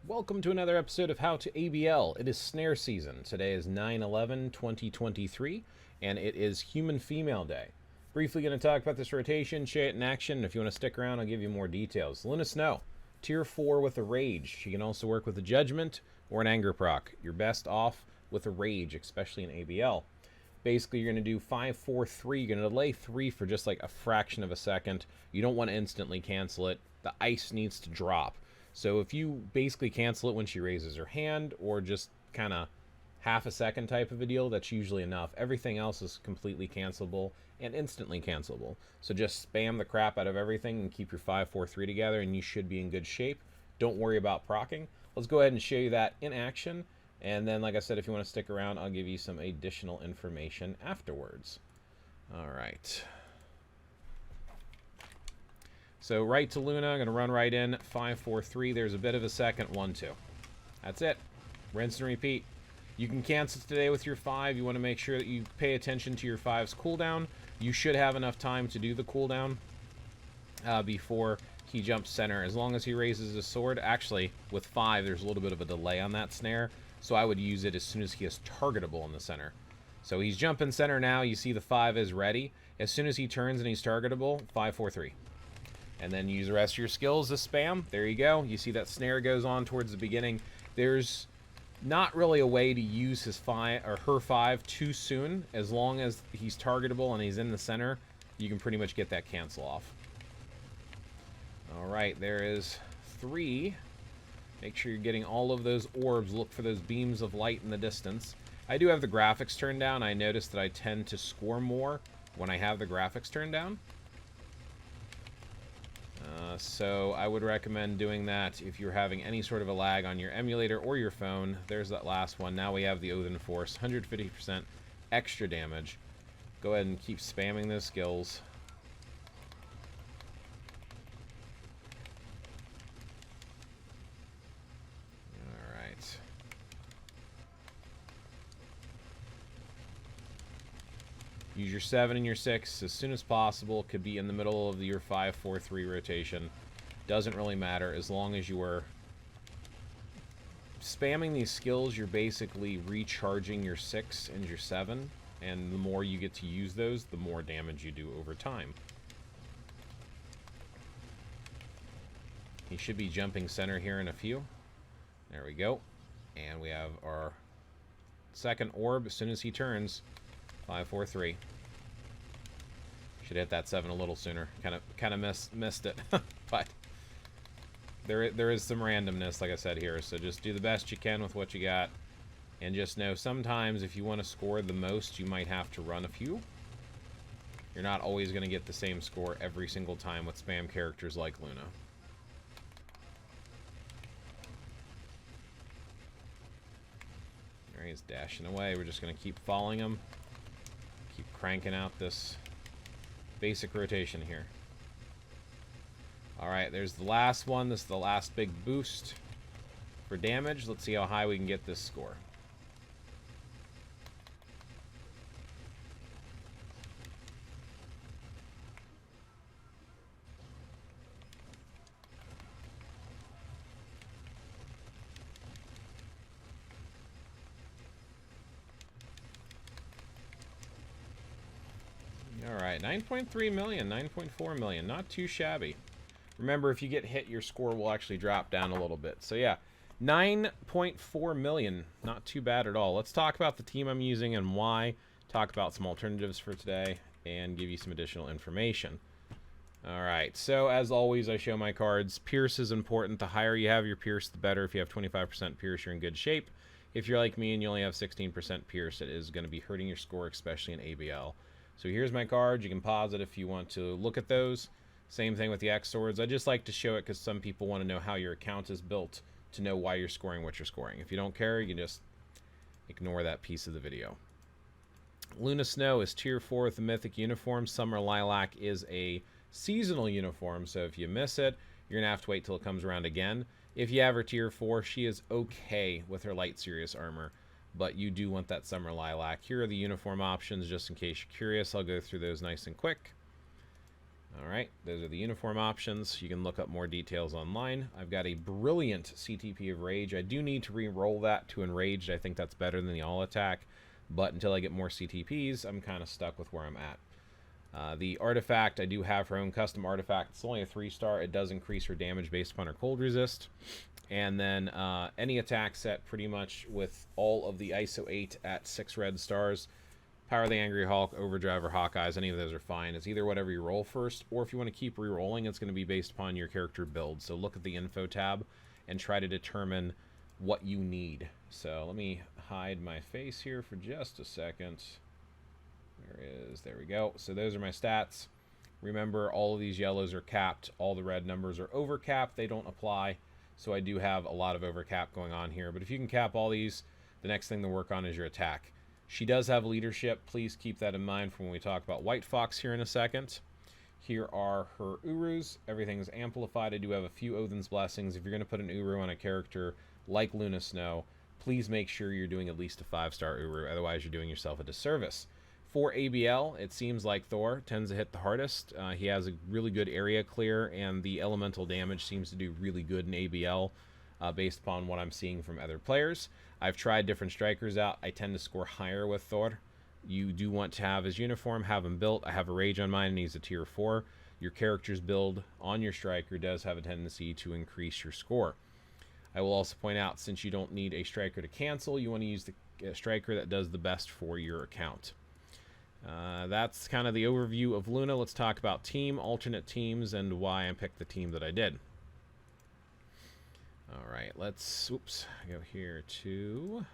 Welcome to another episode of How to ABL. It is Snare season. Today is 9/11/2023, and it is Human Female Day. Briefly going to talk about this rotation, show it in action, and if you want to stick around, I'll give you more details. Luna Snow, Tier 4 with a Rage. She can also work with a Judgment or an Anger proc. You're best off with a Rage, especially in ABL. Basically, you're going to do 5-4-3. You're going to delay 3 for just like a fraction of a second. You don't want to instantly cancel it. The ice needs to drop. So if you basically cancel it when she raises her hand, or just kind of half a second type of a deal, that's usually enough. Everything else is completely cancelable and instantly cancelable. So just spam the crap out of everything and keep your 5-4-3 together, and you should be in good shape. Don't worry about procking. Let's go ahead and show you that in action. And then, like I said, if you want to stick around, I'll give you some additional information afterwards. All right. So right to Luna, I'm going to run right in, 5-4-3. There's a bit of a second, 1-2. That's it. Rinse and repeat. You can cancel today with your 5. You want to make sure that you pay attention to your 5's cooldown. You should have enough time to do the cooldown before he jumps center. As long as he raises his sword, actually, with 5, there's a little bit of a delay on that snare. So I would use it as soon as he is targetable in the center. So he's jumping center now. You see the 5 is ready. As soon as he turns and he's targetable, 5-4-3. And then use the rest of your skills to spam. There you go. You see that snare goes on towards the beginning. There's not really a way to use his 5 or her 5 too soon. As long as he's targetable and he's in the center, you can pretty much get that cancel off. All right, there is 3. Make sure you're getting all of those orbs. Look for those beams of light in the distance. I do have the graphics turned down. I notice that I tend to score more when I have the graphics turned down. So I would recommend doing that if you're having any sort of a lag on your emulator or your phone. There's that last one. Now we have the Odin Force, 150% extra damage. Go ahead and keep spamming those skills. Alright. Use your 7 and your 6 as soon as possible. Could be in the middle of your 5-4-3 rotation. Doesn't really matter as long as you are spamming these skills. You're basically recharging your 6 and your 7, and the more you get to use those, the more damage you do over time. He should be jumping center here in a few. There we go. And we have our second orb as soon as he turns. 5-4-3. Should hit that 7 a little sooner. Kind of missed it, but there is some randomness, like I said here. So just do the best you can with what you got, and just know sometimes if you want to score the most, you might have to run a few. You're not always going to get the same score every single time with spam characters like Luna. There he's dashing away. We're just going to keep following him. Keep cranking out this basic rotation here. Alright, there's the last one. This is the last big boost for damage. Let's see how high we can get this score. Alright, 9.3 million, 9.4 million. Not too shabby. Remember, if you get hit, your score will actually drop down a little bit. So yeah, 9.4 million. Not too bad at all. Let's talk about the team I'm using and why. Talk about some alternatives for today and give you some additional information. Alright, so as always, I show my cards. Pierce is important. The higher you have your Pierce, the better. If you have 25% Pierce, you're in good shape. If you're like me and you only have 16% Pierce, it is going to be hurting your score, especially in ABL. So here's my cards. You can pause it if you want to look at those. Same thing with the X swords. I just like to show it because some people want to know how your account is built to know why you're scoring what you're scoring. If you don't care, you can just ignore that piece of the video. Luna Snow is Tier 4 with the Mythic uniform. Summer Lilac is a seasonal uniform, so if you miss it, you're going to have to wait till it comes around again. If you have her Tier 4, she is okay with her Light Serious armor, but you do want that Summer Lilac. Here are the uniform options, just in case you're curious. I'll go through those nice and quick. All right, those are the uniform options. You can look up more details online. I've got a brilliant CTP of Rage. I do need to re-roll that to Enraged. I think that's better than the All Attack, but until I get more CTPs, I'm kind of stuck with where I'm at. The artifact, I do have her own custom artifact. It's only a 3-star. It does increase her damage based upon her cold resist. And then any attack set pretty much with all of the ISO 8 at 6 red stars. Power of the Angry Hulk, Overdrive, or Hawkeyes, any of those are fine. It's either whatever you roll first, or if you want to keep re-rolling, it's going to be based upon your character build. So look at the info tab and try to determine what you need. So let me hide my face here for just a second. There we go. So those are my stats. Remember, all of these yellows are capped. All the red numbers are overcapped. They don't apply. So I do have a lot of overcap going on here. But if you can cap all these, the next thing to work on is your attack. She does have leadership. Please keep that in mind for when we talk about White Fox here in a second. Here are her Urus. Everything's amplified. I do have a few Odin's Blessings. If you're going to put an Uru on a character like Luna Snow, please make sure you're doing at least a 5-star Uru. Otherwise, you're doing yourself a disservice. For ABL, it seems like Thor tends to hit the hardest. He has a really good area clear, and the elemental damage seems to do really good in ABL based upon what I'm seeing from other players. I've tried different strikers out. I tend to score higher with Thor. You do want to have his uniform, have him built. I have a Rage on mine, and he's a tier 4. Your character's build on your striker does have a tendency to increase your score. I will also point out, since you don't need a striker to cancel, you want to use the striker that does the best for your account. That's kind of the overview of Luna. Let's talk about team, alternate teams, and why I picked the team that I did. Alright, let's go here to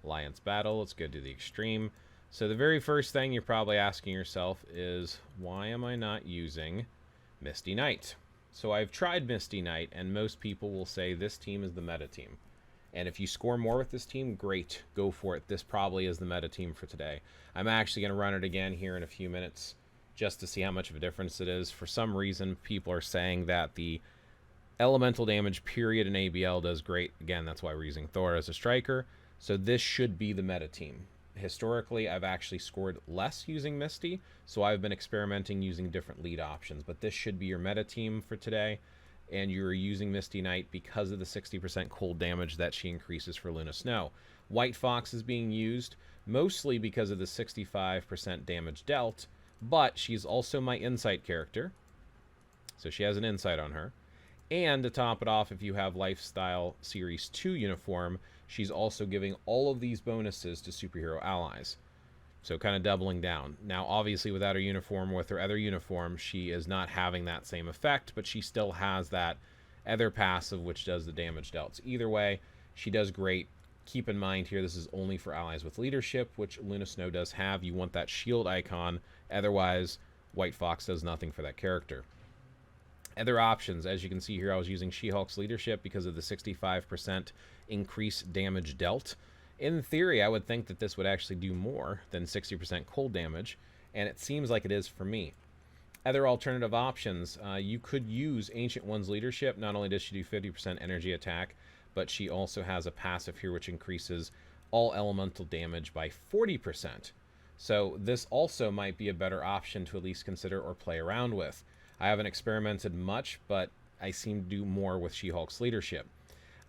Alliance Battle. Let's go to the extreme. So the very first thing you're probably asking yourself is, why am I not using Misty Knight? So I've tried Misty Knight, and most people will say this team is the meta team. And if you score more with this team, great, go for it. This probably is the meta team for today. I'm actually going to run it again here in a few minutes just to see how much of a difference it is. For some reason, people are saying that the elemental damage period in ABL does great. Again, that's why we're using Thor as a striker. So this should be the meta team. Historically, I've actually scored less using Misty, so I've been experimenting using different lead options. But this should be your meta team for today. And you're using Misty Knight because of the 60% cold damage that she increases for Luna Snow. White Fox is being used mostly because of the 65% damage dealt, but she's also my insight character. So she has an insight on her. And to top it off, if you have Lifestyle Series 2 uniform, she's also giving all of these bonuses to superhero allies. So kind of doubling down. Now, obviously, without her uniform, with her other uniform, she is not having that same effect, but she still has that other passive, which does the damage dealt. So either way, she does great. Keep in mind here, this is only for allies with leadership, which Luna Snow does have. You want that shield icon. Otherwise, White Fox does nothing for that character. Other options, as you can see here, I was using She-Hulk's leadership because of the 65% increased damage dealt. In theory, I would think that this would actually do more than 60% cold damage, and it seems like it is for me. Other alternative options, you could use Ancient One's leadership. Not only does she do 50% energy attack, but she also has a passive here which increases all elemental damage by 40%. So this also might be a better option to at least consider or play around with. I haven't experimented much, but I seem to do more with She-Hulk's leadership.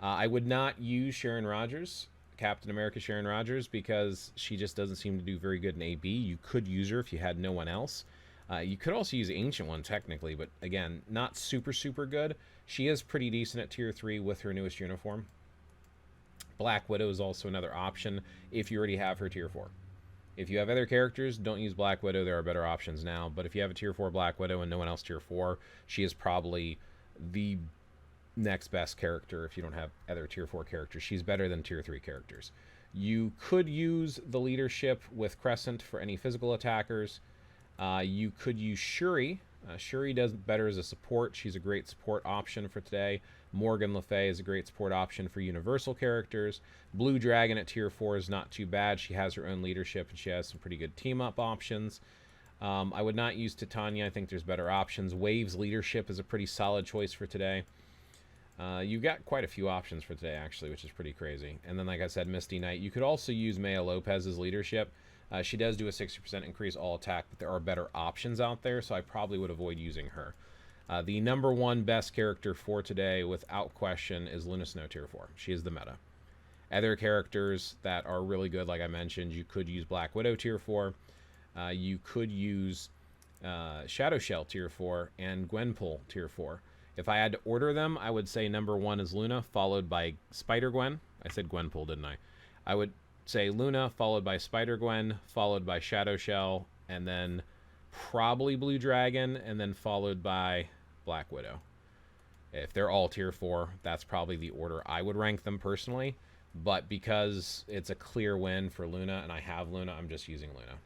I would not use Sharon Rogers, Captain America Sharon Rogers, because she just doesn't seem to do very good in AB. You could use her if you had no one else. You could also use Ancient One technically, but again, not super good. She is pretty decent at tier 3 with her newest uniform. Black Widow is also another option if you already have her tier 4. If you have other characters, don't use Black Widow. There are better options now. But if you have a tier 4 Black Widow and no one else tier 4, she is probably the next best character if you don't have other tier 4 characters. She's better than tier 3 characters. You could use the leadership with Crescent for any physical attackers. You could use Shuri. Shuri does better as a support. She's a great support option for today. Morgan Le Fay is a great support option for universal characters. Blue Dragon at tier 4 is not too bad. She has her own leadership and she has some pretty good team-up options. I would not use Titania. I think there's better options. Wave's leadership is a pretty solid choice for today. You got quite a few options for today, actually, which is pretty crazy. And then, like I said, Misty Knight. You could also use Maya Lopez's leadership. She does do a 60% increase all attack, but there are better options out there, so I probably would avoid using her. The number one best character for today, without question, is Luna Snow Tier 4. She is the meta. Other characters that are really good, like I mentioned, you could use Black Widow Tier 4. You could use Shadow Shell Tier 4 and Gwenpool Tier 4. If I had to order them, I would say number one is Luna, followed by Spider-Gwen. I said Gwenpool, didn't I? I would say Luna, followed by Spider-Gwen, followed by Shadow Shell, and then probably Blue Dragon, and then followed by Black Widow. If they're all Tier 4, that's probably the order I would rank them personally. But because it's a clear win for Luna, and I have Luna, I'm just using Luna.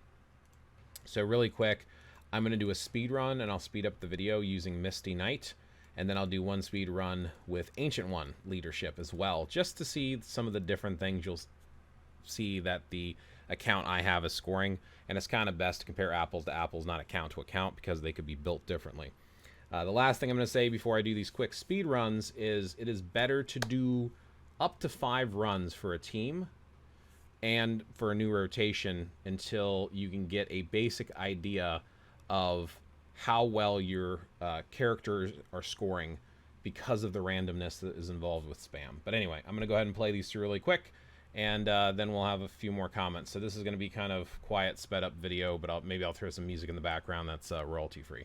So really quick, I'm going to do a speed run, and I'll speed up the video using Misty Knight. And then I'll do one speed run with Ancient One leadership as well, just to see some of the different things you'll see that the account I have is scoring. And it's kind of best to compare apples to apples, not account to account, because they could be built differently. The last thing I'm going to say before I do these quick speed runs is it is better to do up to 5 runs for a team and for a new rotation until you can get a basic idea of how well your characters are scoring because of the randomness that is involved with spam. But anyway, I'm going to go ahead and play these through really quick, and then we'll have a few more comments. So this is going to be kind of quiet, sped up video, but maybe I'll throw some music in the background that's royalty free.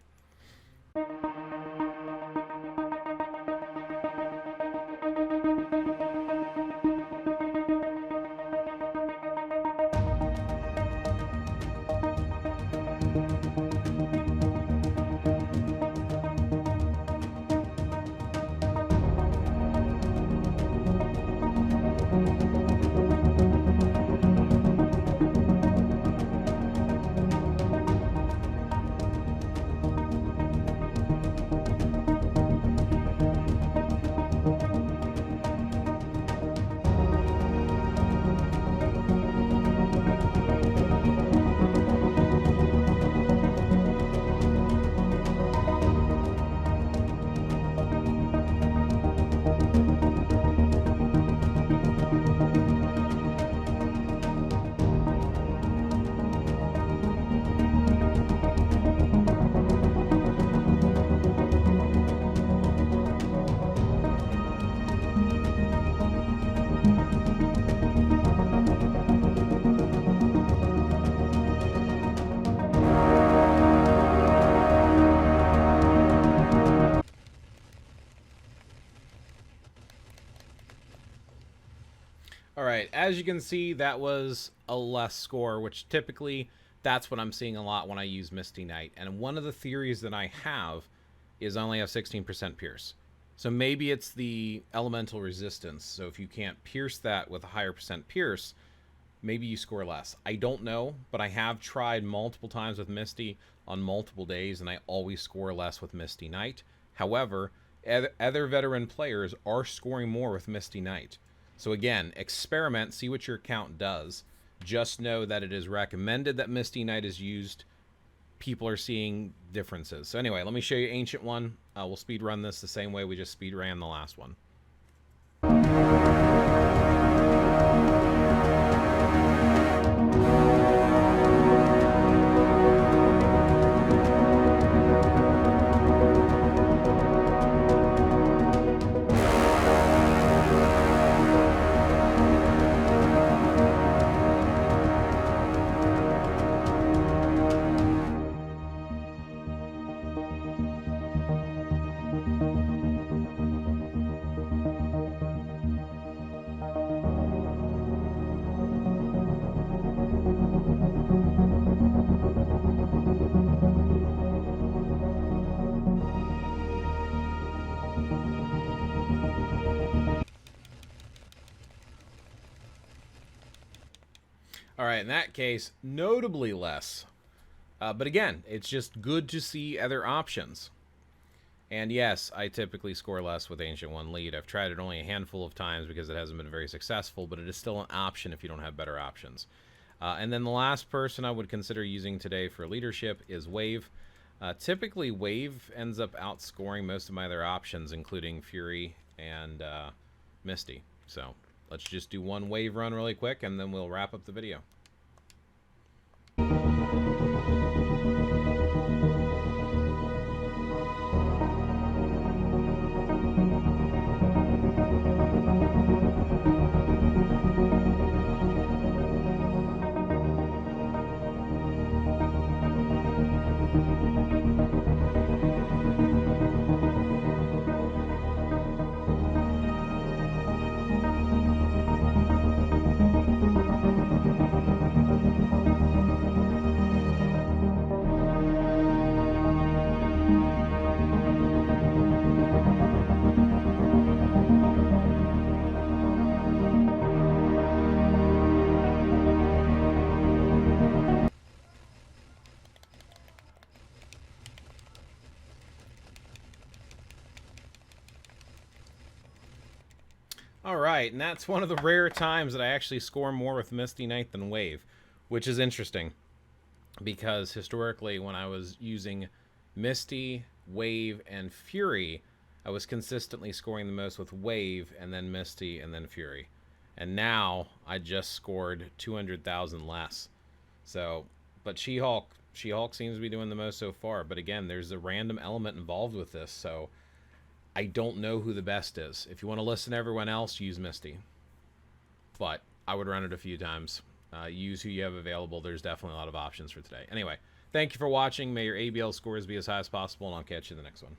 Alright, as you can see, that was a less score, which typically that's what I'm seeing a lot when I use Misty Knight. And one of the theories that I have is I only have 16% pierce. So maybe it's the elemental resistance. So if you can't pierce that with a higher percent pierce, maybe you score less. I don't know, but I have tried multiple times with Misty on multiple days, and I always score less with Misty Knight. However, other veteran players are scoring more with Misty Knight. So again, experiment, see what your account does. Just know that it is recommended that Misty Knight is used. People are seeing differences. So anyway, let me show you Ancient One. We'll speed run this the same way we just speed ran the last one. Alright, in that case, notably less. But again, it's just good to see other options. And yes, I typically score less with Ancient One lead. I've tried it only a handful of times because it hasn't been very successful, but it is still an option if you don't have better options. And then the last person I would consider using today for leadership is Wave. Typically, Wave ends up outscoring most of my other options, including Fury and Misty. So let's just do one Wave run really quick, and then we'll wrap up the video. All right, and that's one of the rare times that I actually score more with Misty Knight than Wave, which is interesting because historically when I was using Misty, Wave, and Fury, I was consistently scoring the most with Wave and then Misty and then Fury. And now I just scored 200,000 less. So, but She-Hulk seems to be doing the most so far. But again, there's a random element involved with this, so I don't know who the best is. If you want to listen to everyone else, use Misty. But I would run it a few times. Use who you have available. There's definitely a lot of options for today. Anyway, thank you for watching. May your ABL scores be as high as possible, and I'll catch you in the next one.